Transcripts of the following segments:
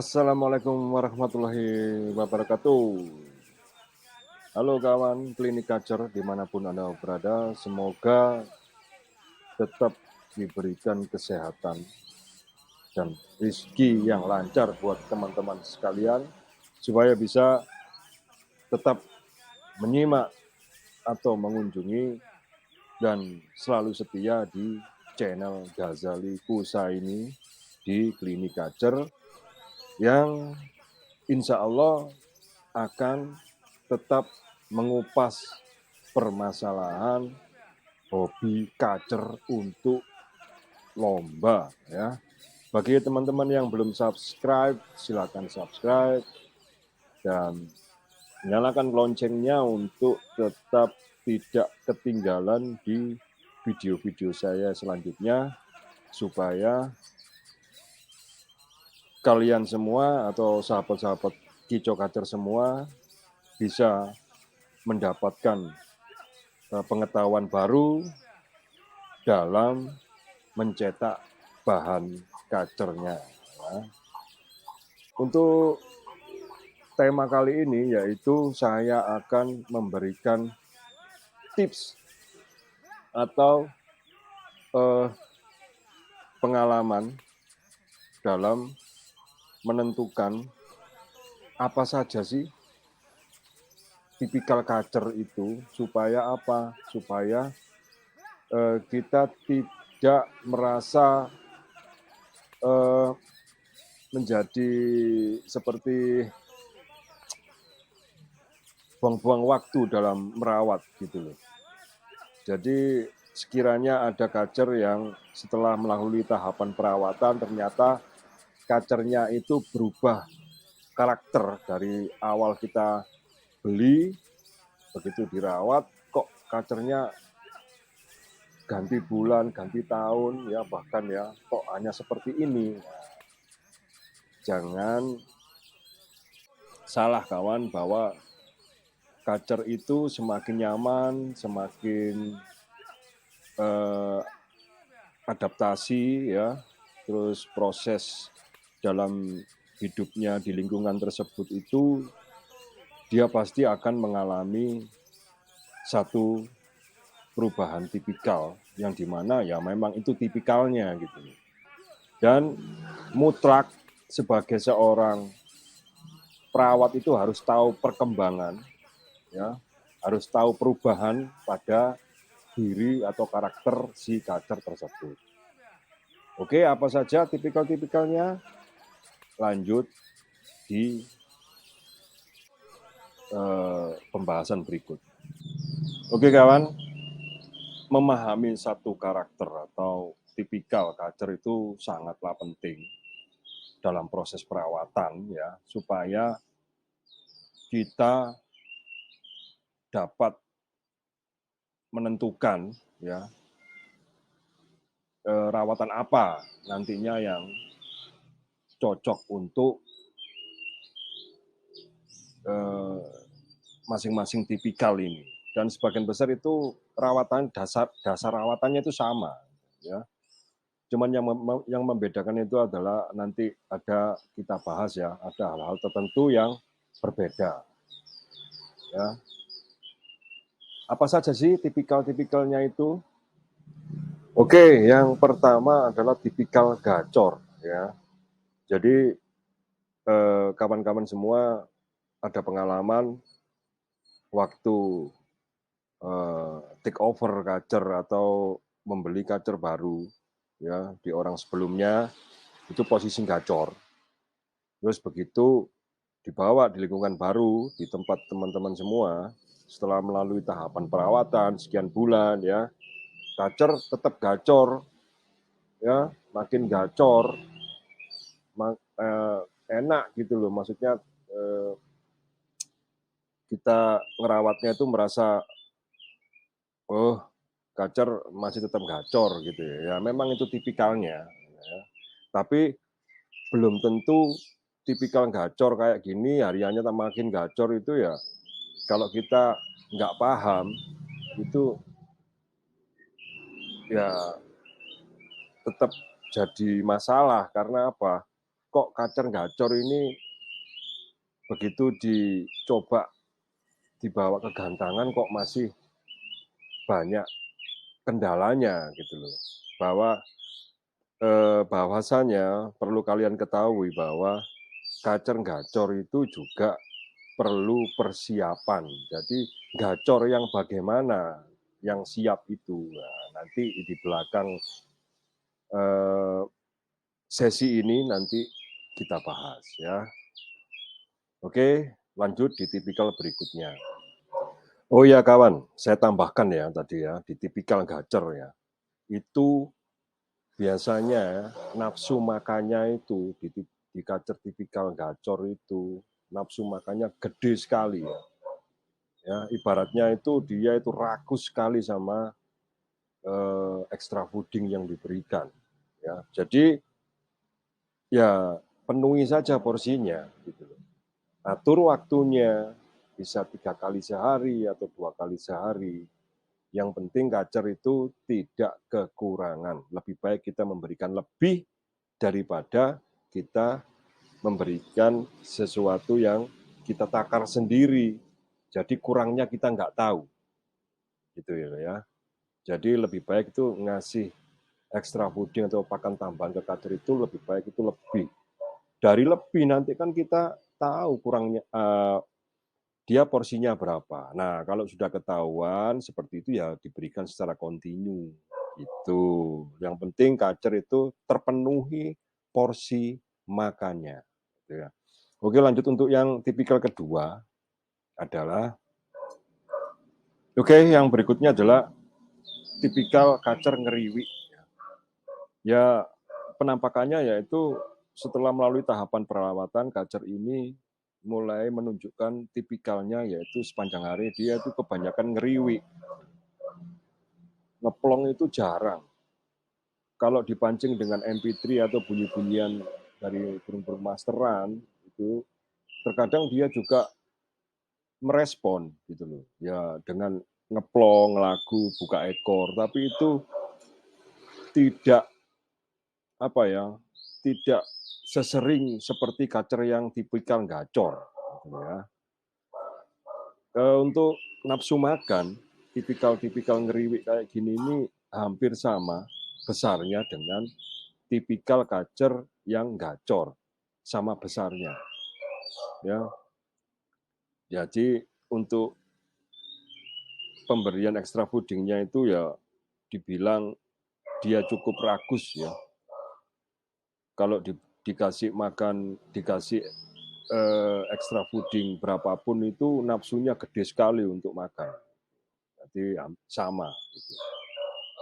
Assalamualaikum warahmatullahi wabarakatuh. Halo kawan klinik kacer dimanapun Anda berada, semoga tetap diberikan kesehatan dan rezeki yang lancar buat teman-teman sekalian, supaya bisa tetap menyimak atau mengunjungi dan selalu setia di channel Ghazali Kusaini di Klinik Kacer yang insya Allah akan tetap mengupas permasalahan hobi kacer untuk lomba ya. Bagi teman-teman yang belum subscribe, silakan subscribe dan nyalakan loncengnya untuk tetap tidak ketinggalan di video-video saya selanjutnya, supaya kalian semua atau sahabat-sahabat Kicau Kacer semua bisa mendapatkan pengetahuan baru dalam mencetak bahan kacernya. Ya. Untuk tema kali ini yaitu saya akan memberikan tips atau pengalaman dalam menentukan apa saja sih tipikal kacer itu, supaya apa? Supaya kita tidak merasa menjadi seperti buang-buang waktu dalam merawat gitu loh. Jadi sekiranya ada kacer yang setelah melalui tahapan perawatan ternyata kacernya itu berubah karakter dari awal kita beli, begitu dirawat kok kacernya ganti bulan, ganti tahun ya, bahkan ya kok hanya seperti ini. Jangan salah kawan, bahwa kacer itu semakin nyaman, semakin adaptasi ya, terus proses dalam hidupnya di lingkungan tersebut itu dia pasti akan mengalami satu perubahan tipikal yang dimana ya memang itu tipikalnya gitu. Dan mutlak sebagai seorang perawat itu harus tahu perkembangan ya, harus tahu perubahan pada diri atau karakter si kacer tersebut. Oke, apa saja tipikal-tipikalnya? Lanjut di pembahasan berikut. Oke kawan, memahami satu karakter atau tipikal kacer itu sangatlah penting dalam proses perawatan ya, supaya kita dapat menentukan ya rawatan apa nantinya yang cocok untuk masing-masing tipikal ini. Dan sebagian besar itu rawatan dasar rawatannya itu sama ya. Cuman yang membedakan itu adalah nanti ada kita bahas ya, ada hal-hal tertentu yang berbeda ya. Apa saja sih tipikal-tipikalnya itu? Oke, yang pertama adalah tipikal gacor ya. Jadi kawan-kawan semua ada pengalaman waktu take over kacer atau membeli kacer baru ya di orang sebelumnya, itu posisi gacor. Terus begitu dibawa di lingkungan baru, di tempat teman-teman semua, setelah melalui tahapan perawatan sekian bulan ya, kacer tetap gacor ya, makin gacor, enak gitu loh, maksudnya kita ngerawatnya itu merasa oh kacer masih tetap gacor gitu ya, memang itu tipikalnya ya. Tapi belum tentu tipikal gacor kayak gini hariannya makin gacor itu ya, kalau kita nggak paham itu ya tetap jadi masalah. Karena apa? kok kacer gacor ini begitu dicoba dibawa ke gantangan kok masih banyak kendalanya gitu loh. Bahwasanya perlu kalian ketahui bahwa kacer gacor itu juga perlu persiapan. Jadi gacor yang bagaimana, yang siap itu. Nah, nanti di belakang sesi ini nanti kita bahas ya. Oke, lanjut di tipikal berikutnya. Oh ya kawan, saya tambahkan ya tadi ya, di tipikal gacor ya. Itu biasanya nafsu makannya itu di kacer tipikal gacor itu nafsu makannya gede sekali ya. Ya, ibaratnya itu dia itu rakus sekali sama extra fooding yang diberikan. Ya, jadi ya penuhi saja porsinya. Gitu. Atur waktunya, bisa 3 kali sehari atau 2 kali sehari. Yang penting kacer itu tidak kekurangan. Lebih baik kita memberikan lebih daripada kita memberikan sesuatu yang kita takar sendiri. Jadi kurangnya kita nggak tahu. Gitu ya. Jadi lebih baik itu ngasih extra fooding atau pakan tambahan ke kacer itu lebih baik itu lebih. Dari lebih nanti kan kita tahu kurangnya dia porsinya berapa. Nah, kalau sudah ketahuan seperti itu ya diberikan secara kontinu. Itu. Yang penting kacer itu terpenuhi porsi makannya. Gitu ya. Oke, lanjut untuk yang tipikal kedua adalah yang berikutnya adalah tipikal kacer ngeriwi. Ya, penampakannya yaitu setelah melalui tahapan perawatan, kacer ini mulai menunjukkan tipikalnya yaitu sepanjang hari dia itu kebanyakan ngeriwi. Ngeplong itu jarang. Kalau dipancing dengan MP3 atau bunyi-bunyian dari burung-burung masteran, itu terkadang dia juga merespon gitu loh. Ya dengan ngeplong, lagu, buka ekor, tapi itu tidak tidak sesering seperti kacer yang tipikal gacor. Gitu ya. Untuk nafsu makan, tipikal ngeriwik kayak gini ini hampir sama besarnya dengan tipikal kacer yang gacor, sama besarnya. Ya. Jadi untuk pemberian extra foodingnya itu ya dibilang dia cukup ragus ya. Kalau dikasih makan, dikasih extra fooding berapapun itu nafsunya gede sekali untuk makan. Jadi sama. Gitu.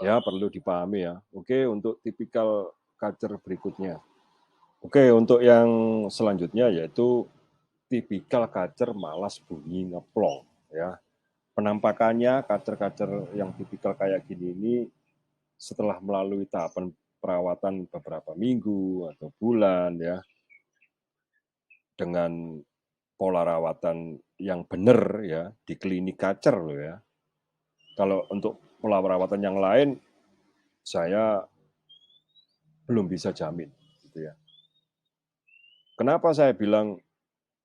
Ya perlu dipahami ya. Oke, untuk tipikal kacer berikutnya. Oke, untuk yang selanjutnya yaitu tipikal kacer malas bunyi ngeplong. Ya. Penampakannya kacer-kacer yang tipikal kayak gini ini setelah melalui tahapan perawatan beberapa minggu atau bulan ya dengan pola rawatan yang benar ya di klinik kacer loh ya. Kalau untuk pola perawatan yang lain saya belum bisa jamin gitu ya. Kenapa saya bilang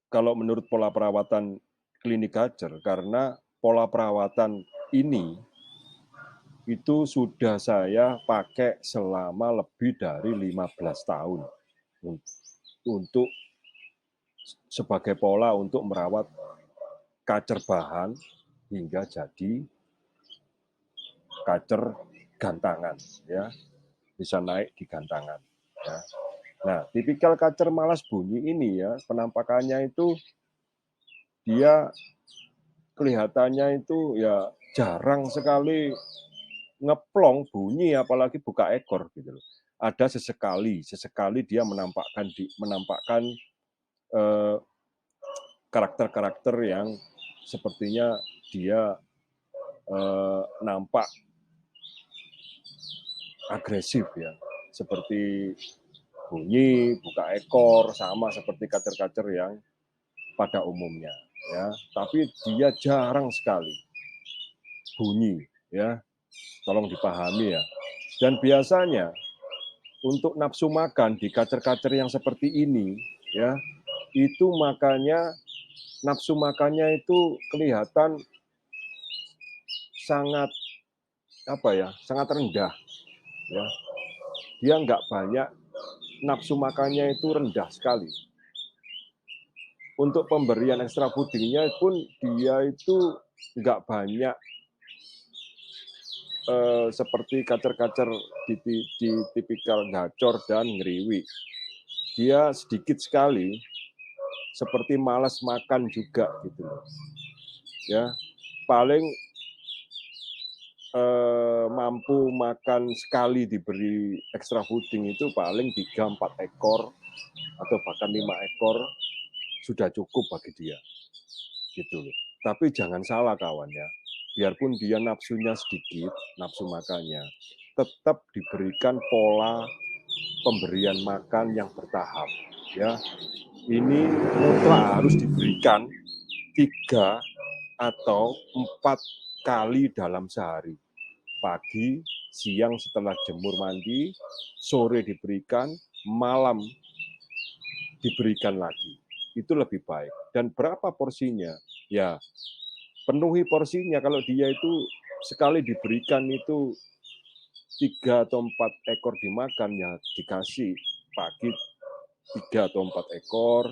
kalau menurut pola perawatan klinik kacer karena pola perawatan ini itu sudah saya pakai selama lebih dari 15 tahun untuk sebagai pola untuk merawat kacer bahan hingga jadi kacer gantangan ya, bisa naik di gantangan ya. Nah, tipikal kacer malas bunyi ini ya, penampakannya itu dia kelihatannya itu ya jarang sekali ngeplong bunyi apalagi buka ekor gitu loh. Ada sesekali dia menampakkan karakter-karakter yang sepertinya dia nampak agresif ya, seperti bunyi, buka ekor, sama seperti kacer-kacer yang pada umumnya ya. Tapi dia jarang sekali bunyi ya, tolong dipahami ya. Dan biasanya untuk nafsu makan di kacer-kacer yang seperti ini, ya, itu makanya nafsu makannya itu kelihatan sangat sangat rendah, ya. Dia nggak banyak, nafsu makannya itu rendah sekali. Untuk pemberian ekstra pudingnya pun dia itu nggak banyak seperti kacer-kacer di tipikal gacor dan ngeriwi. Dia sedikit sekali, seperti malas makan juga gitu loh. Ya, paling mampu makan sekali diberi ekstra puding itu paling 3-4 ekor atau bahkan 5 ekor sudah cukup bagi dia. Gitu loh. Tapi jangan salah kawan ya. Biarpun dia nafsunya sedikit, nafsu makannya, tetap diberikan pola pemberian makan yang bertahap. Ya, ini mutlak harus diberikan 3 atau 4 kali dalam sehari. Pagi, siang setelah jemur mandi, sore diberikan, malam diberikan lagi. Itu lebih baik. Dan berapa porsinya? Ya, penuhi porsinya. Kalau dia itu sekali diberikan itu 3 atau 4 ekor dimakan, ya dikasih pagi 3 atau 4 ekor,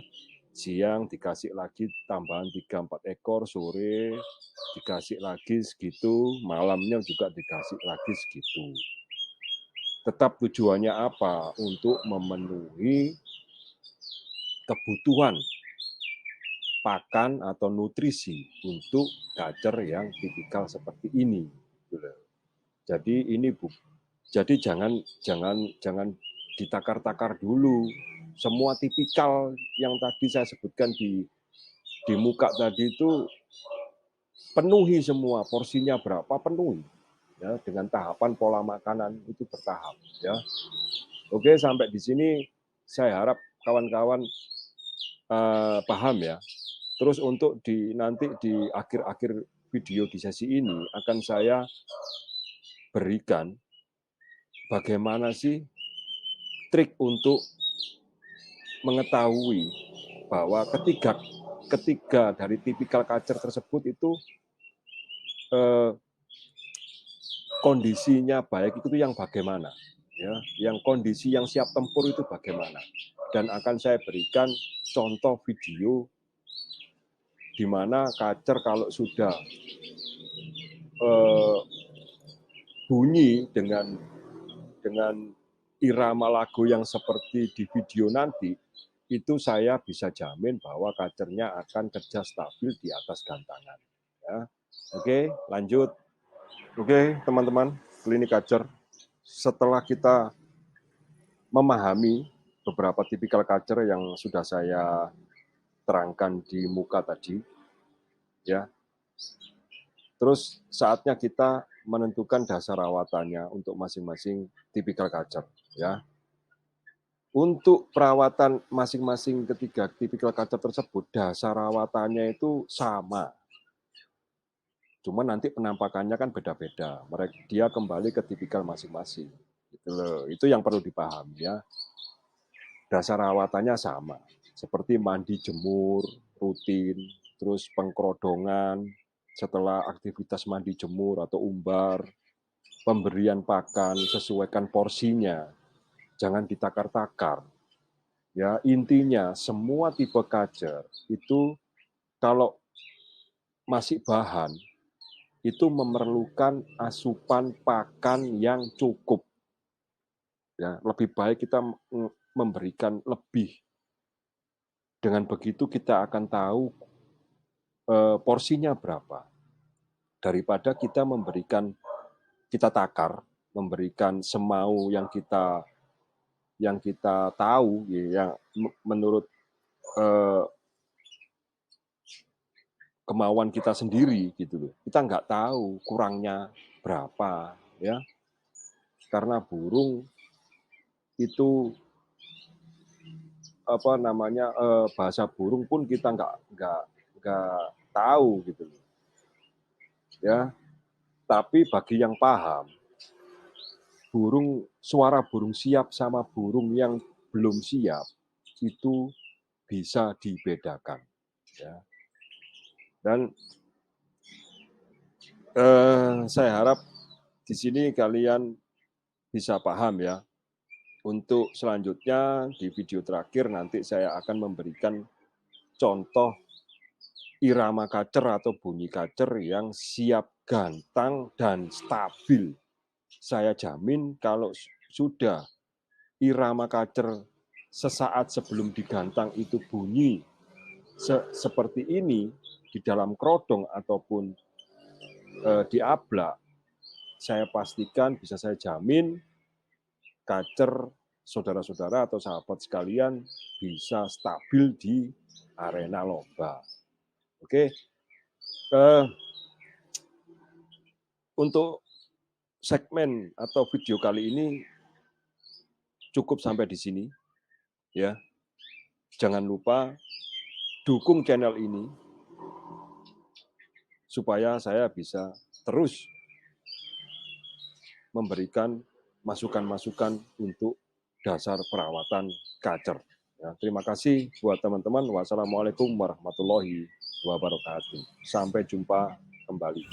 siang dikasih lagi tambahan 3-4 ekor, sore dikasih lagi segitu, malamnya juga dikasih lagi segitu. Tetap tujuannya apa? Untuk memenuhi kebutuhan pakan atau nutrisi untuk kacer yang tipikal seperti ini. Jadi ini jadi jangan ditakar-takar dulu. Semua tipikal yang tadi saya sebutkan di muka tadi itu penuhi semua, porsinya berapa penuhi. Ya, dengan tahapan pola makanan itu bertahap. Ya, oke, sampai di sini saya harap kawan-kawan paham ya. Terus untuk nanti di akhir-akhir video di sesi ini akan saya berikan bagaimana sih trik untuk mengetahui bahwa ketiga dari tipikal kacer tersebut itu kondisinya baik itu yang bagaimana, ya, yang kondisi yang siap tempur itu bagaimana, dan akan saya berikan contoh video di mana kacer kalau sudah bunyi dengan irama lagu yang seperti di video nanti, itu saya bisa jamin bahwa kacernya akan kerja stabil di atas gantangan. Ya. Oke, lanjut. Oke, teman-teman, klinik kacer. Setelah kita memahami beberapa tipikal kacer yang sudah saya terangkan di muka tadi, ya. Terus saatnya kita menentukan dasar rawatannya untuk masing-masing tipikal kacer, ya. Untuk perawatan masing-masing ketiga tipikal kacer tersebut, dasar rawatannya itu sama. Cuma nanti penampakannya kan beda-beda. Dia kembali ke tipikal masing-masing. Gitu loh. Itu yang perlu dipahami ya. Dasar rawatannya sama. Seperti mandi jemur rutin, terus pengkerodongan setelah aktivitas mandi jemur atau umbar, pemberian pakan sesuaikan porsinya. Jangan ditakar-takar. Ya, intinya semua tipe kacer itu kalau masih bahan itu memerlukan asupan pakan yang cukup. Ya, lebih baik kita memberikan lebih. Dengan begitu kita akan tahu porsinya berapa. Daripada kita takar, memberikan semau yang kita tahu, ya, yang menurut kemauan kita sendiri gitu loh. Kita nggak tahu kurangnya berapa, ya. Karena burung itu bahasa burung pun kita nggak tahu gitu loh. Ya. Tapi bagi yang paham suara burung siap sama burung yang belum siap itu bisa dibedakan. Ya. Dan saya harap di sini kalian bisa paham ya. Untuk selanjutnya di video terakhir nanti saya akan memberikan contoh irama kacer atau bunyi kacer yang siap gantang dan stabil. Saya jamin kalau sudah irama kacer sesaat sebelum digantang itu bunyi seperti ini di dalam kerodong ataupun di ablak, saya pastikan bisa saya jamin kacer saudara-saudara atau sahabat sekalian bisa stabil di arena lomba. Oke, untuk segmen atau video kali ini cukup sampai di sini, ya. Jangan lupa dukung channel ini supaya saya bisa terus memberikan masukan-masukan untuk dasar perawatan kacer. Ya, terima kasih buat teman-teman. Wassalamualaikum warahmatullahi wabarakatuh. Sampai jumpa kembali.